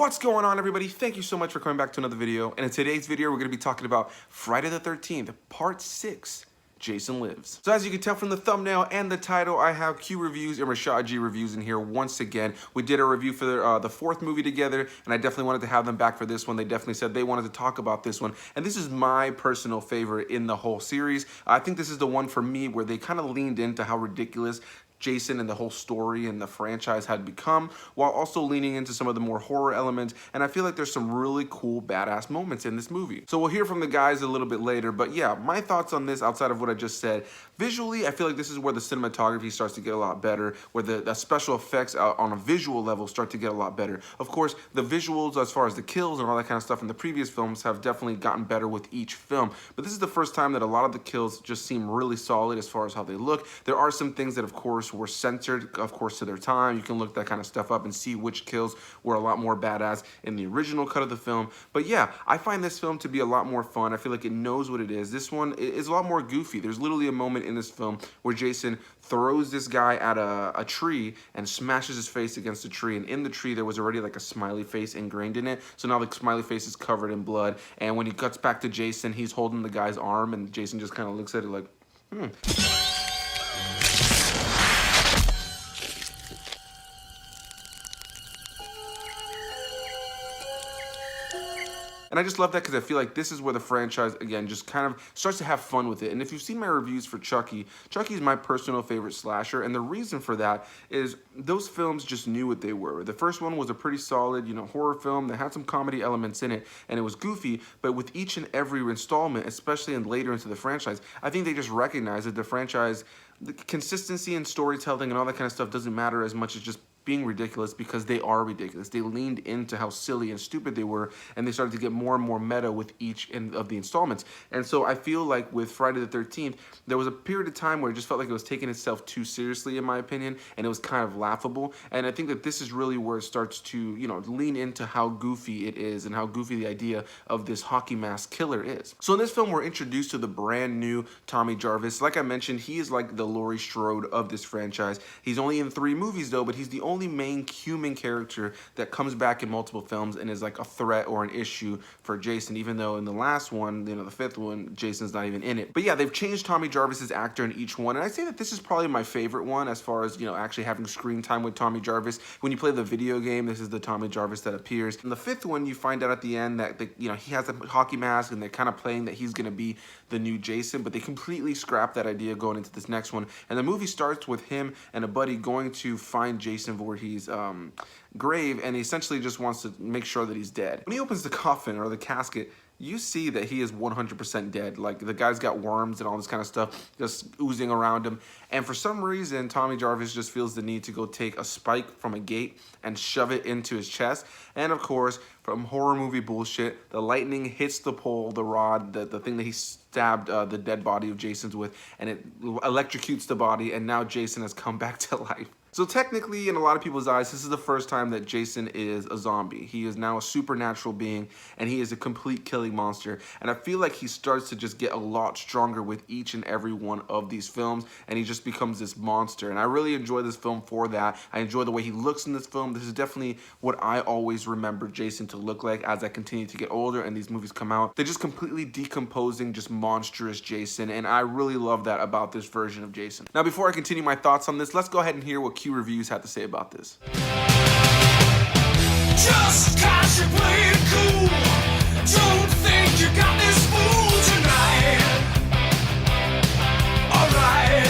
What's going on, everybody? Thank you so much for coming back to another video. And in today's video, we're going to be talking about Friday the 13th, Part 6, Jason Lives. So as you can tell from the thumbnail and the title, I have Q reviews and Rashad G reviews in here once again. We did a review for the fourth movie together, and I definitely wanted to have them back for this one. They definitely said they wanted to talk about this one, and this is my personal favorite in the whole series. I think this is the one for me where they kind of leaned into how ridiculous Jason and the whole story and the franchise had become, while also leaning into some of the more horror elements, and I feel like there's some really cool badass moments in this movie. So we'll hear from the guys a little bit later, but yeah, my thoughts on this outside of what I just said. Visually, I feel like this is where the cinematography starts to get a lot better, where the special effects on a visual level start to get a lot better. Of course, the visuals as far as the kills and all that kind of stuff in the previous films have definitely gotten better with each film, but this is the first time that a lot of the kills just seem really solid as far as how they look. There are some things that, of course, were censored, of course, to their time. You can look that kind of stuff up and see which kills were a lot more badass in the original cut of the film. But yeah, I find this film to be a lot more fun. I feel like it knows what it is. This one is a lot more goofy. There's literally a moment in this film where Jason throws this guy at a tree and smashes his face against the tree, and in the tree there was already like a smiley face ingrained in it, so now the smiley face is covered in blood, and when he cuts back to Jason, he's holding the guy's arm, and Jason just kind of looks at it like, And I just love that because I feel like this is where the franchise, again, just kind of starts to have fun with it. And if you've seen my reviews for Chucky, Chucky is my personal favorite slasher. And the reason for that is those films just knew what they were. The first one was a pretty solid, horror film that had some comedy elements in it, and it was goofy. But with each and every installment, especially later into the franchise, I think they just recognized that the franchise, the consistency in storytelling and all that kind of stuff doesn't matter as much as just being ridiculous, because they are ridiculous. They leaned into how silly and stupid they were, and they started to get more and more meta with each of the installments. And so I feel like with Friday the 13th, there was a period of time where it just felt like it was taking itself too seriously, in my opinion, and it was kind of laughable. And I think that this is really where it starts to, lean into how goofy it is and how goofy the idea of this hockey mask killer is. So in this film, we're introduced to the brand new Tommy Jarvis. Like I mentioned, he is like the Laurie Strode of this franchise. He's only in 3 movies though, but he's the only main human character that comes back in multiple films and is like a threat or an issue for Jason, even though in the last one, the 5th one, Jason's not even in it. But yeah, they've changed Tommy Jarvis's actor in each one, and I say that this is probably my favorite one as far as, actually having screen time with Tommy Jarvis. When you play the video game, this is the Tommy Jarvis that appears. In the 5th one, you find out at the end that he has a hockey mask, and they're kind of playing that he's gonna be the new Jason, but they completely scrapped that idea going into this next one. And the movie starts with him and a buddy going to find Jason Voorhees' grave, and he essentially just wants to make sure that he's dead. When he opens the coffin or the casket, you see that he is 100% dead. Like, the guy's got worms and all this kind of stuff just oozing around him. And for some reason, Tommy Jarvis just feels the need to go take a spike from a gate and shove it into his chest. And of course, from horror movie bullshit, the lightning hits the pole, the rod, the thing that he stabbed the dead body of Jason's with, and it electrocutes the body, and now Jason has come back to life. So technically, in a lot of people's eyes, this is the first time that Jason is a zombie. He is now a supernatural being, and he is a complete killing monster. And I feel like he starts to just get a lot stronger with each and every one of these films, and he just becomes this monster. And I really enjoy this film for that. I enjoy the way he looks in this film. This is definitely what I always remember Jason to look like as I continue to get older and these movies come out. They're just completely decomposing, just monstrous Jason, and I really love that about this version of Jason. Now, before I continue my thoughts on this, let's go ahead and hear what Q Reviews had to say about this. Just 'cause you play it cool, don't think you got this fool tonight. Alright,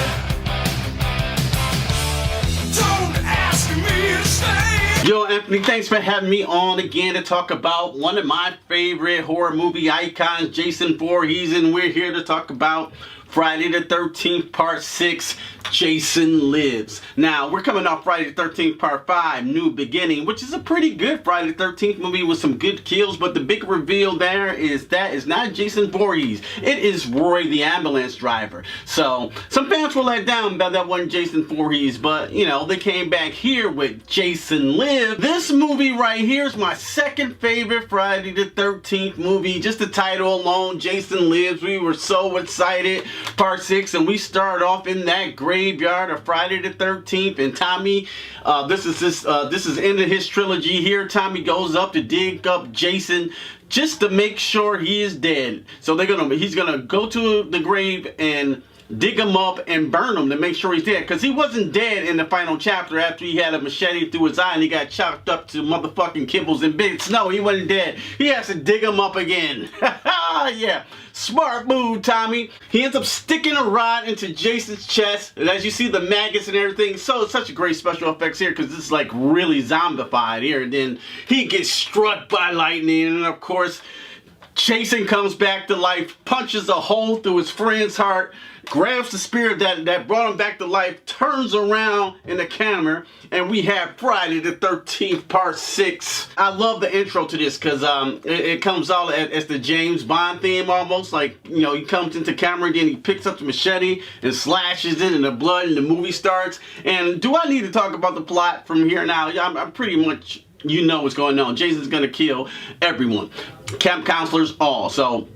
don't ask me to stay. Yo, Anthony, thanks for having me on again to talk about one of my favorite horror movie icons, Jason Voorhees, and we're here to talk about Friday the 13th, Part 6, Jason Lives. Now, we're coming off Friday the 13th, Part 5, New Beginning, which is a pretty good Friday the 13th movie with some good kills, but the big reveal there is that it's not Jason Voorhees. It is Roy, the ambulance driver. So, some fans were let down by that one Jason Voorhees, but, they came back here with Jason Lives. This movie right here is my second favorite Friday the 13th movie. Just the title alone, Jason Lives. We were so excited Part 6, and we start off in that graveyard of Friday the 13th. And Tommy, this is end of his trilogy here. Tommy goes up to dig up Jason just to make sure he is dead. So he's gonna go to the grave and dig him up and burn him to make sure he's dead, because he wasn't dead in the final chapter after he had a machete through his eye and he got chopped up to motherfucking kibbles and bits. No, he wasn't dead. He has to dig him up again. Yeah, smart move, Tommy. He ends up sticking a rod into Jason's chest, and as you see the maggots and everything, so it's such a great special effects here because this is like really zombified here. And then he gets struck by lightning, and of course Jason comes back to life, punches a hole through his friend's heart, grabs the spear that brought him back to life, turns around in the camera, and we have Friday the 13th Part 6. I love the intro to this because it comes out as the James Bond theme almost. Like, you know, he comes into camera and then he picks up the machete and slashes it and the blood and the movie starts. And do I need to talk about the plot from here now? I'm pretty much... You know what's going on. Jason's gonna kill everyone, camp counselors, all. So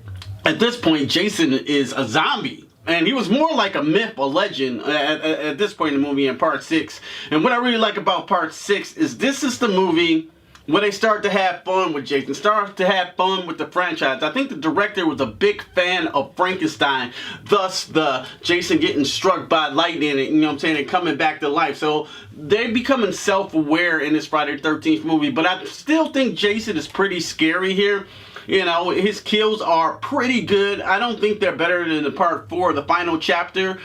at this point, Jason is a zombie, and he was more like a myth, a legend at this point in the movie in Part 6. And what I really like about Part 6 is this is the movie where they start to have fun with Jason, start to have fun with the franchise. I think the director was a big fan of Frankenstein, thus the Jason getting struck by lightning and, you know what I'm saying, and coming back to life. So they're becoming self-aware in this Friday the 13th movie, but I still think Jason is pretty scary here. You know, his kills are pretty good. I don't think they're better than the Part 4, the final chapter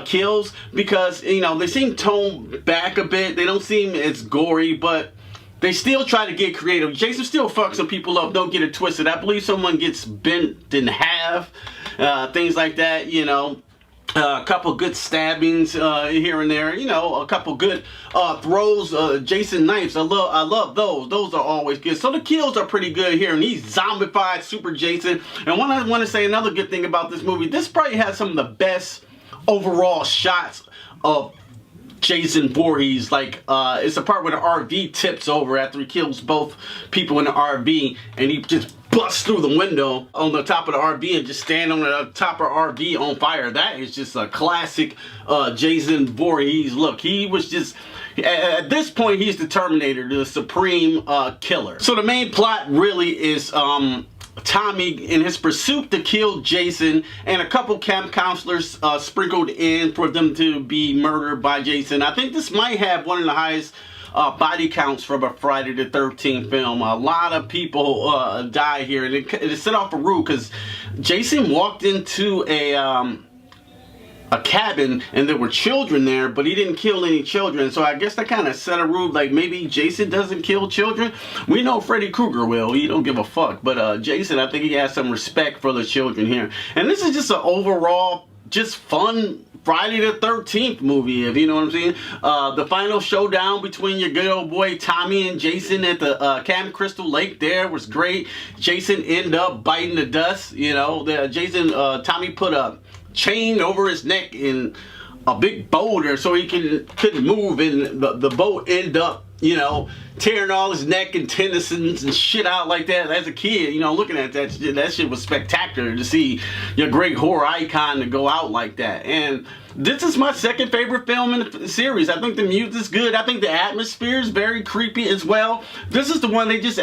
kills, because, you know, they seem toned back a bit. They don't seem as gory, but they still try to get creative. Jason still fucks some people up, don't get it twisted. I believe someone gets bent in half, things like that, you know. A couple good stabbings here and there, you know, a couple good throws, Jason knives. I love those. Those are always good. So the kills are pretty good here, and he's zombified Super Jason. And I want to say another good thing about this movie, this probably has some of the best overall shots of Jason Voorhees. Like, it's the part where the RV tips over after he kills both people in the RV, and he just busts through the window on the top of the RV and just stand on the top of the RV on fire. That is just a classic Jason Voorhees look. He was just, at this point, he's the Terminator, the supreme killer. So the main plot really is Tommy in his pursuit to kill Jason, and a couple camp counselors sprinkled in for them to be murdered by Jason. I think this might have one of the highest body counts from a Friday the 13th film. A lot of people die here, and it set off a rule because Jason walked into a cabin and there were children there, but he didn't kill any children. So I guess that kind of set a rule, like maybe Jason doesn't kill children. We know Freddy Krueger will. He don't give a fuck. But Jason, I think he has some respect for the children here. And this is just an overall just fun Friday the 13th movie, if you know what I'm saying. The final showdown between your good old boy Tommy and Jason at the Camp Crystal Lake there was great. Jason ended up biting the dust, you know. Tommy put a chain over his neck in a big boulder so he couldn't move, and the boat ended up, you know, tearing all his neck and tennisons and shit out like that. As a kid, you know, looking at that shit was spectacular to see your great horror icon to go out like that. And this is my second favorite film in the series. I think the music's good. I think the atmosphere is very creepy as well. This is the one they just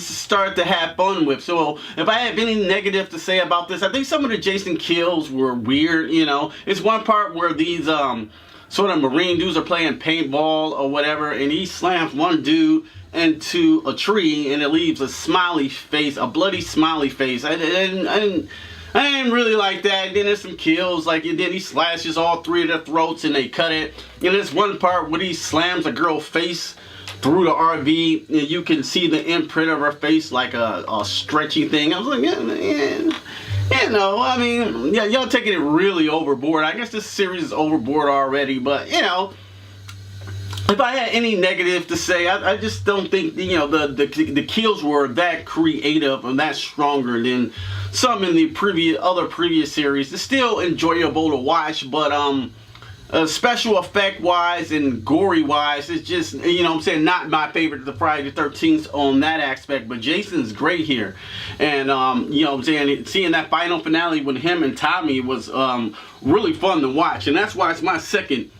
started to have fun with. So if I have any negative to say about this, I think some of the Jason kills were weird, you know. It's one part where these sort of Marine dudes are playing paintball or whatever, and he slams one dude into a tree and it leaves a smiley face, a bloody smiley face. I didn't really like that. Then there's some kills, like, and then he slashes all three of their throats and they cut it. And there's one part where he slams a girl's face through the RV and you can see the imprint of her face like a stretchy thing. I was like, yeah. You know, I mean, yeah, y'all taking it really overboard. I guess this series is overboard already, but, you know, if I had any negative to say, I just don't think, you know, the kills were that creative and that stronger than some in the previous series. It's still enjoyable to watch, but Special effect wise and gory wise, it's just, you know what I'm saying, not my favorite of the Friday the 13th on that aspect, but Jason's great here. And, you know what I'm saying, seeing that final finale with him and Tommy was really fun to watch. And that's why it's my second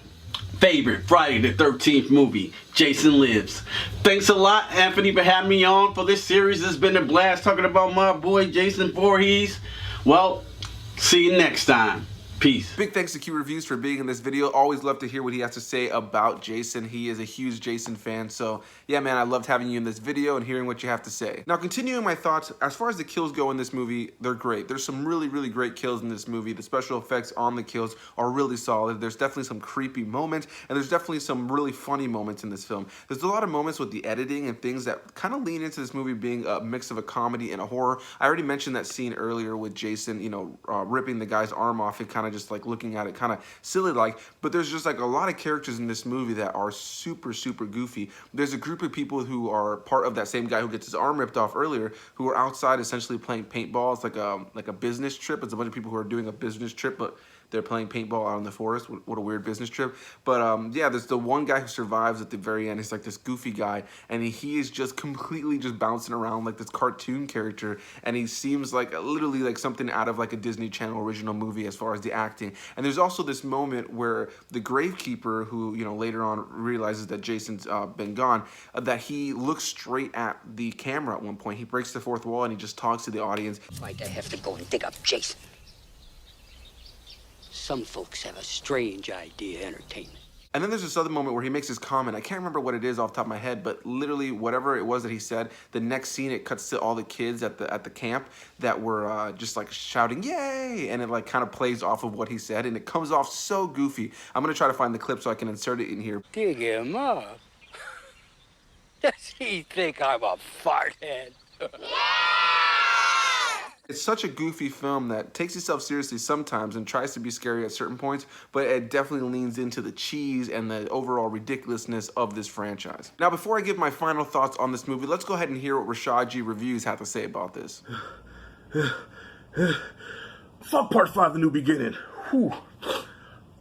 favorite Friday the 13th movie, Jason Lives. Thanks a lot, Anthony, for having me on for this series. It's been a blast talking about my boy, Jason Voorhees. Well, see you next time. Peace. Big thanks to Q Reviews for being in this video. Always love to hear what he has to say about Jason. He is a huge Jason fan. So yeah, man, I loved having you in this video and hearing what you have to say. Now, continuing my thoughts, as far as the kills go in this movie, they're great. There's some really, really great kills in this movie. The special effects on the kills are really solid. There's definitely some creepy moments, and there's definitely some really funny moments in this film. There's a lot of moments with the editing and things that kind of lean into this movie being a mix of a comedy and a horror. I already mentioned that scene earlier with Jason, you know, ripping the guy's arm off and kind of just like looking at it kind of silly like, but there's just like a lot of characters in this movie that are super, super goofy. There's a group of people who are part of that same guy who gets his arm ripped off earlier, who are outside essentially playing paintball. It's like a business trip. It's a bunch of people who are doing a business trip, but they're playing paintball out in the forest. What a weird business trip. But yeah, there's the one guy who survives at the very end. He's like this goofy guy, and he is just completely just bouncing around like this cartoon character, and he seems like literally like something out of like a Disney Channel original movie as far as the acting. And there's also this moment where the gravekeeper, who, you know, later on realizes that Jason's been gone, that he looks straight at the camera at one point. He breaks the fourth wall and he just talks to the audience. Why'd I have to go and dig up Jason? Some folks have a strange idea of entertainment. And then there's this other moment where he makes his comment. I can't remember what it is off the top of my head, but literally whatever it was that he said, the next scene it cuts to all the kids at the camp that were just like shouting "yay!" and it like kind of plays off of what he said, and it comes off so goofy. I'm gonna try to find the clip so I can insert it in here. Dig him up. Does he think I'm a farthead? It's such a goofy film that takes itself seriously sometimes and tries to be scary at certain points, but it definitely leans into the cheese and the overall ridiculousness of this franchise. Now, before I give my final thoughts on this movie, let's go ahead and hear what Rashad G Reviews have to say about this. Fuck Part 5, The New Beginning. Whew.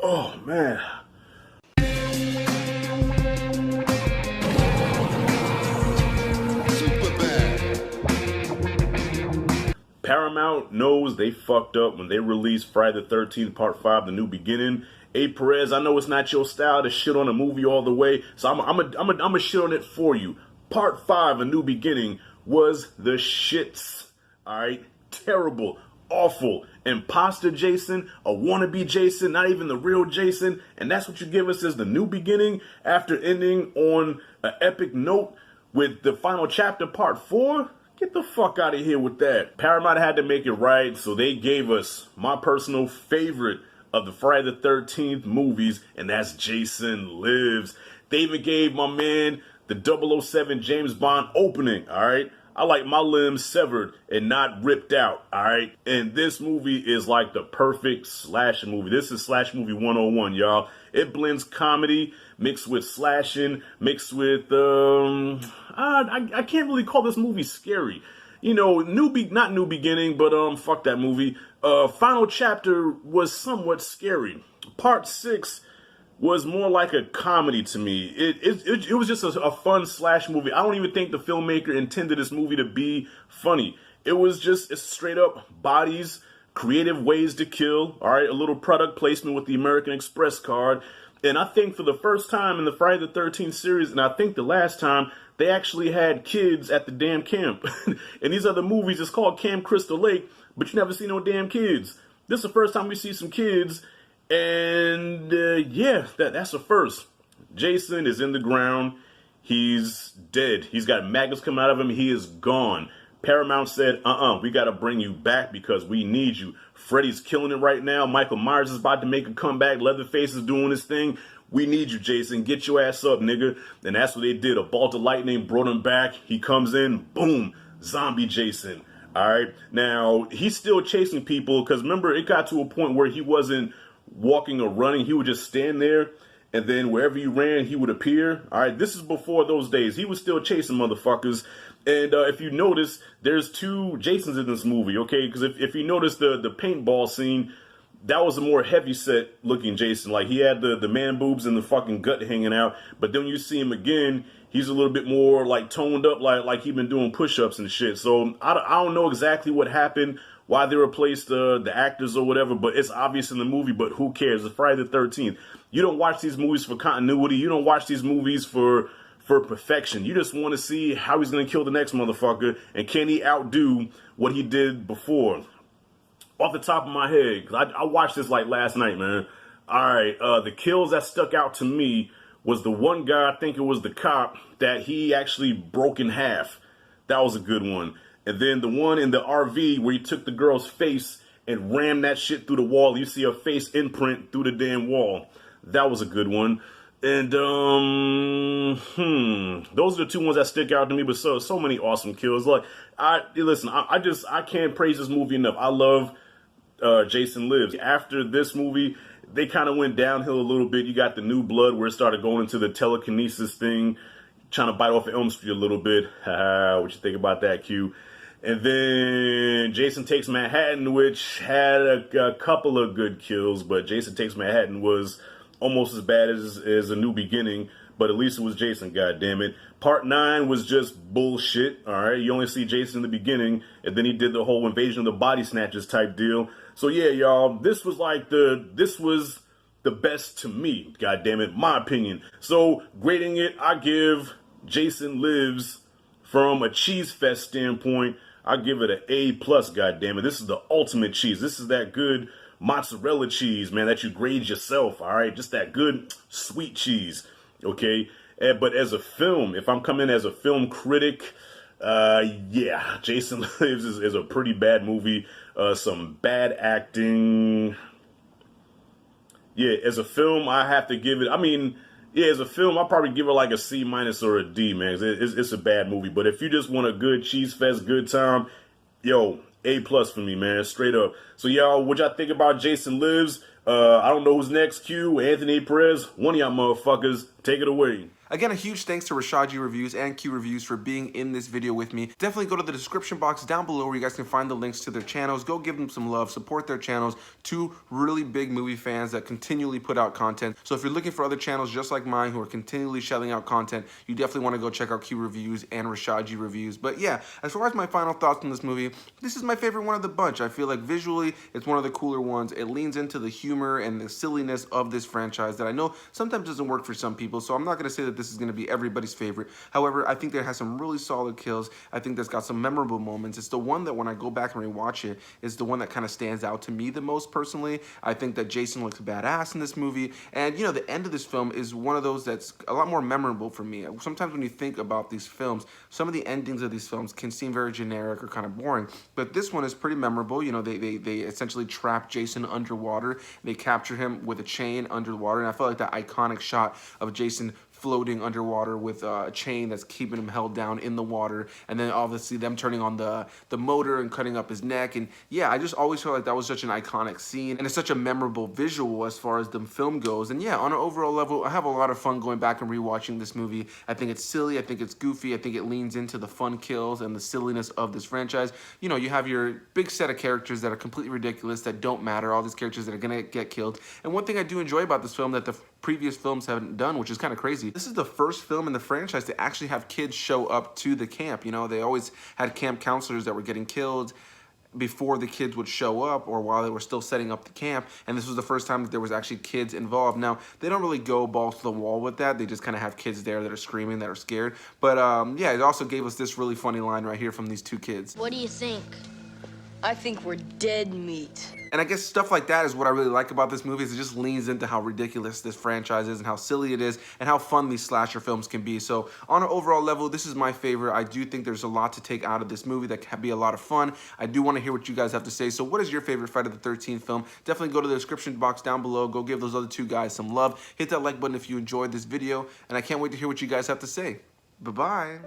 Oh, man. Paramount knows they fucked up when they released Friday the 13th Part 5, The New Beginning. Hey, Perez, I know it's not your style to shit on a movie all the way, so I'm a shit on it for you. Part 5, A New Beginning, was the shits. Alright? Terrible. Awful. Imposter Jason, a wannabe Jason, not even the real Jason, and that's what you give us as the new beginning after ending on an epic note with the final chapter, Part 4? Get the fuck out of here with that. Paramount had to make it right, so they gave us my personal favorite of the Friday the 13th movies, and that's Jason Lives. They even gave my man the 007 James Bond opening, alright? I like my limbs severed and not ripped out, alright? And this movie is like the perfect slasher movie. This is Slash Movie 101, y'all. It blends comedy mixed with slashing, mixed with, I can't really call this movie scary. You know, not New Beginning, but fuck that movie. Final chapter was somewhat scary. Part 6 was more like a comedy to me. It was just a fun slash movie. I don't even think the filmmaker intended this movie to be funny. It was just straight up bodies, creative ways to kill, all right, a little product placement with the American Express card. And I think for the first time in the Friday the 13th series, and I think the last time, they actually had kids at the damn camp. And these other movies, it's called Camp Crystal Lake, but you never see no damn kids. This is the first time we see some kids, and yeah, that's a first. Jason is in the ground. He's dead. He's got maggots coming out of him. He is gone. Paramount said, we got to bring you back because we need you. Freddy's killing it right now. Michael Myers is about to make a comeback. Leatherface is doing his thing. We need you, Jason. Get your ass up, nigga. And that's what they did. A bolt of lightning brought him back. He comes in. Boom. Zombie Jason. All right. Now, he's still chasing people because remember, it got to a point where he wasn't walking or running. He would just stand there. And then wherever you ran, he would appear. All right. This is before those days. He was still chasing motherfuckers. And if you notice, there's two Jasons in this movie, okay? Because if you notice the paintball scene, that was a more heavy-set looking Jason. Like, he had the man boobs and the fucking gut hanging out. But then when you see him again, he's a little bit more, like, toned up, like he been doing push-ups and shit. So I don't know exactly what happened, why they replaced the actors or whatever, but it's obvious in the movie, but who cares? It's Friday the 13th. You don't watch these movies for continuity. You don't watch these movies for perfection. You just want to see how he's going to kill the next motherfucker, and can he outdo what he did before? Off the top of my head, because I watched this like last night, man. All right, the kills that stuck out to me was the one guy, I think it was the cop, that he actually broke in half. That was a good one. And then the one in the RV where he took the girl's face and rammed that shit through the wall. You see her face imprint through the damn wall. That was a good one. And, those are the two ones that stick out to me, but so many awesome kills. Like, I can't praise this movie enough. I love Jason Lives. After this movie, they kind of went downhill a little bit. You got the New Blood where it started going into the telekinesis thing, trying to bite off of Elm Street a little bit. What you think about that, Q? And then Jason Takes Manhattan, which had a couple of good kills, but Jason Takes Manhattan was almost as bad as A New Beginning, but at least it was Jason, goddammit. Part 9 was just bullshit, alright? You only see Jason in the beginning, and then he did the whole Invasion of the Body Snatchers type deal. So yeah, y'all, this was the best to me, goddammit, my opinion. So, grading it, I give Jason Lives, from a cheese fest standpoint, I give it an A+, goddammit. This is the ultimate cheese. This is that good mozzarella cheese, man, that you grade yourself, all right? Just that good sweet cheese, okay? But as a film, if I'm coming as a film critic, yeah, Jason Lives is a pretty bad movie. Some bad acting. Yeah, as a film, I have to give it, as a film, I'll probably give it like a C- or a D, man. It's a bad movie. But if you just want a good cheese fest, good time, yo, A+ for me, man, straight up. So, y'all, what y'all think about Jason Lives? I don't know who's next, Q, Anthony Perez, one of y'all motherfuckers, take it away. Again, a huge thanks to Rashad Reviews and Q Reviews for being in this video with me. Definitely go to the description box down below where you guys can find the links to their channels. Go give them some love, support their channels. Two really big movie fans that continually put out content. So if you're looking for other channels just like mine who are continually shelling out content, you definitely want to go check out Q Reviews and Rashad Reviews. But yeah, as far as my final thoughts on this movie, this is my favorite one of the bunch. I feel like visually, it's one of the cooler ones. It leans into the humor and the silliness of this franchise that I know sometimes doesn't work for some people. So I'm not going to say that this is going to be everybody's favorite. However, I think that it has some really solid kills. I think that's got some memorable moments. It's the one that when I go back and rewatch it, is the one that kind of stands out to me the most personally. I think that Jason looks badass in this movie. And, you know, the end of this film is one of those that's a lot more memorable for me. Sometimes when you think about these films, some of the endings of these films can seem very generic or kind of boring. But this one is pretty memorable. You know, they essentially trap Jason underwater. They capture him with a chain underwater. And I felt like that iconic shot of Jason floating underwater with a chain that's keeping him held down in the water, and then obviously them turning on the motor and cutting up his neck. And yeah, I just always felt like that was such an iconic scene, and it's such a memorable visual as far as the film goes. And yeah, on an overall level, I have a lot of fun going back and rewatching this movie. I think it's silly, I think it's goofy, I think it leans into the fun kills and the silliness of this franchise. You know, you have your big set of characters that are completely ridiculous, that don't matter, all these characters that are gonna get killed. And one thing I do enjoy about this film that the previous films haven't done, which is kind of crazy, this is the first film in the franchise to actually have kids show up to the camp. You know, they always had camp counselors that were getting killed before the kids would show up or while they were still setting up the camp, and this was the first time that there was actually kids involved. Now, they don't really go balls to the wall with that. They just kind of have kids there that are screaming, that are scared. But yeah, it also gave us this really funny line right here from these two kids. What do you think? I think we're dead meat. And I guess stuff like that is what I really like about this movie, is it just leans into how ridiculous this franchise is and how silly it is and how fun these slasher films can be. So on an overall level, this is my favorite. I do think there's a lot to take out of this movie that can be a lot of fun. I do want to hear what you guys have to say. So what is your favorite Friday the 13th film? Definitely go to the description box down below. Go give those other two guys some love. Hit that like button if you enjoyed this video. And I can't wait to hear what you guys have to say. Bye-bye.